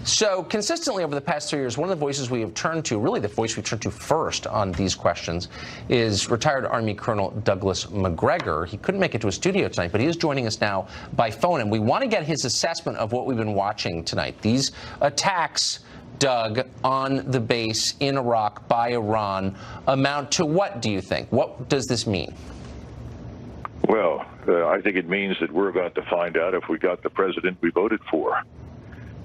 So consistently over the past 3 years, one of the voices we have turned to, really the voice we turned to first on these questions, is retired Army Colonel Douglas Macgregor. He couldn't make it to a studio tonight, but he is joining us now by phone, and we want to get his assessment of what we've been watching tonight. These attacks, Doug, on the base in Iraq by Iran amount to what, do you think? What does this mean? Well, I think it means that we're about to find out if we got the president we voted for.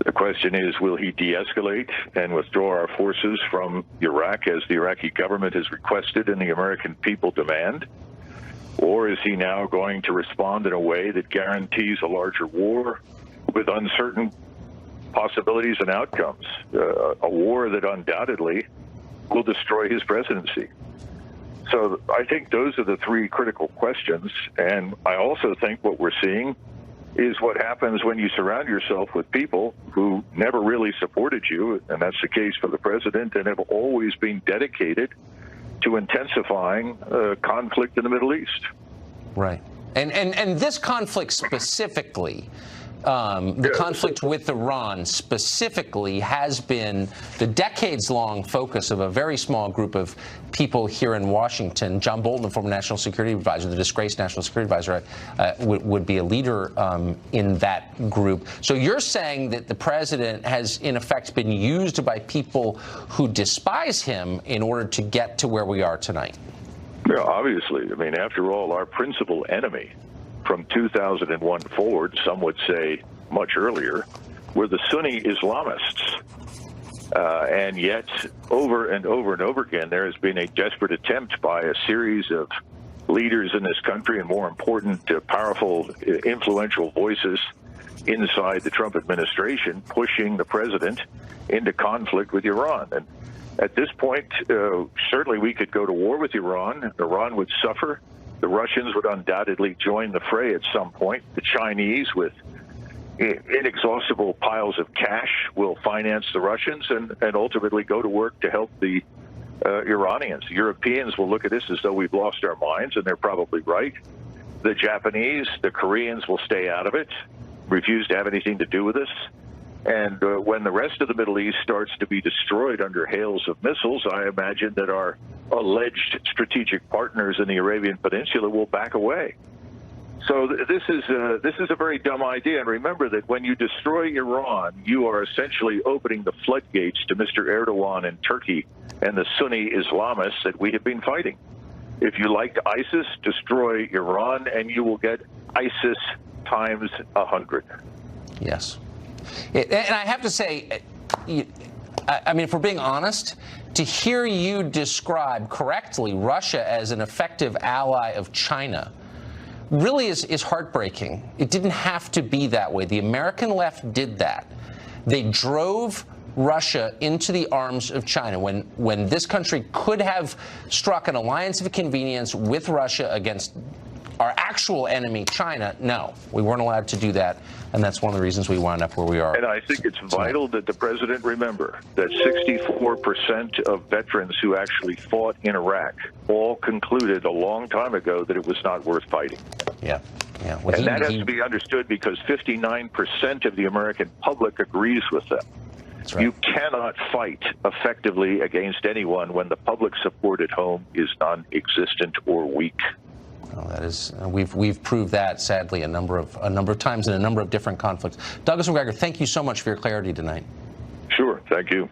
The question is, will he de-escalate and withdraw our forces from Iraq as the Iraqi government has requested and the American people demand? Or is he now going to respond in a way that guarantees a larger war with uncertain possibilities and outcomes? A war that undoubtedly will destroy his presidency. So I think those are the three critical questions. And I also think what we're seeing is what happens when you surround yourself with people who never really supported you, and that's the case for the president, and have always been dedicated to intensifying conflict in the Middle East. Right. And this conflict specifically, the conflict with Iran specifically, has been the decades-long focus of a very small group of people here in Washington. John Bolton, the former national security advisor, the disgraced national security advisor, would be a leader in that group. So you're saying that the president has, in effect, been used by people who despise him in order to get to where we are tonight? Yeah, obviously. I mean, after all, our principal enemy from 2001 forward, some would say much earlier, were the Sunni Islamists. And yet, over and over and over again, there has been a desperate attempt by a series of leaders in this country, and more important, powerful, influential voices inside the Trump administration, pushing the president into conflict with Iran. And at this point, certainly we could go to war with Iran. Iran would suffer. The Russians would undoubtedly join the fray at some point. The Chinese, with inexhaustible piles of cash, will finance the Russians and ultimately go to work to help the Iranians. Europeans will look at this as though we've lost our minds, and they're probably right. The Japanese, the Koreans will stay out of it, refuse to have anything to do with us. And when the rest of the Middle East starts to be destroyed under hails of missiles, I imagine that our alleged strategic partners in the Arabian Peninsula will back away. So this is a very dumb idea. And remember that when you destroy Iran, you are essentially opening the floodgates to Mr. Erdogan and Turkey and the Sunni Islamists that we have been fighting. If you liked ISIS, destroy Iran, and you will get ISIS times 100. Yes. And I have to say, I mean, if we're being honest, to hear you describe correctly Russia as an effective ally of China really is heartbreaking. It didn't have to be that way. The American left did that. They drove Russia into the arms of China when this country could have struck an alliance of convenience with Russia against our actual enemy, China. No, we weren't allowed to do that, and that's one of the reasons we wound up where we are. And I think it's vital that the president remember that 64% of veterans who actually fought in Iraq all concluded a long time ago that it was not worth fighting. Yeah. Yeah. Well, and that has to be understood because 59% of the American public agrees with them. That's right. You cannot fight effectively against anyone when the public support at home is non-existent or weak. Well, that is, we've proved that, sadly, a number of times in a number of different conflicts. Douglas Macgregor, thank you so much for your clarity tonight. Sure, thank you.